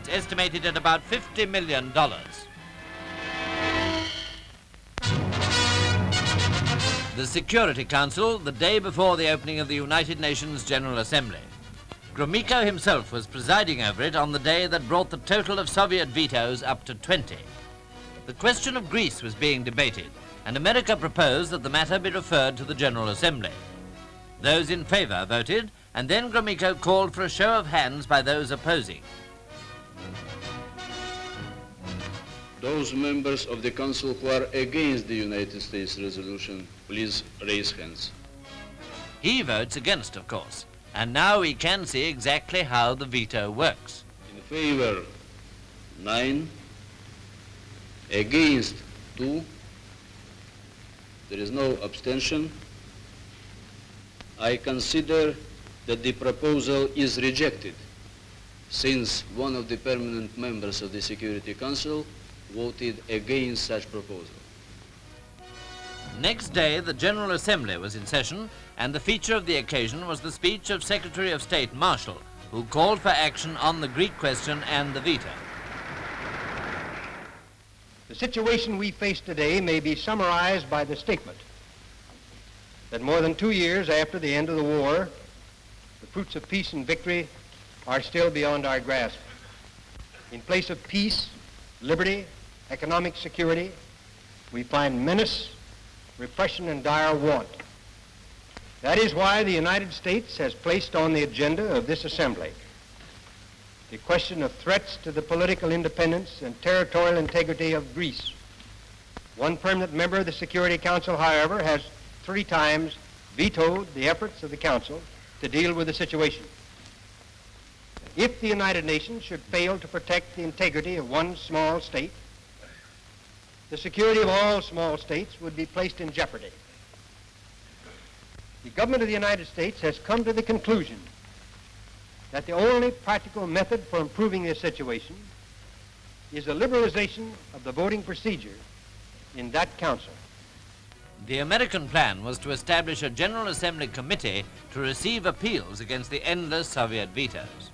States estimated at about $50 million. The Security Council, the day before the opening of the United Nations General Assembly. Gromyko himself was presiding over it on the day that brought the total of Soviet vetoes up to 20. The question of Greece was being debated, and America proposed that the matter be referred to the General Assembly. Those in favour voted, and then Gromyko called for a show of hands by those opposing. Those members of the Council who are against the United States resolution, please raise hands. He votes against, of course, and now we can see exactly how the veto works. In favor, 9. Against, 2. There is no abstention. I consider that the proposal is rejected, since one of the permanent members of the Security Council voted against such proposal. Next day, the General Assembly was in session, and the feature of the occasion was the speech of Secretary of State Marshall, who called for action on the Greek question and the veto. The situation we face today may be summarized by the statement that more than 2 years after the end of the war, the fruits of peace and victory are still beyond our grasp. In place of peace, liberty, economic security, we find menace, repression, and dire want. That is why the United States has placed on the agenda of this assembly the question of threats to the political independence and territorial integrity of Greece. One permanent member of the Security Council, however, has 3 times vetoed the efforts of the Council to deal with the situation. If the United Nations should fail to protect the integrity of one small state, the security of all small states would be placed in jeopardy. The government of the United States has come to the conclusion that the only practical method for improving this situation is a liberalization of the voting procedure in that council. The American plan was to establish a General Assembly committee to receive appeals against the endless Soviet vetoes.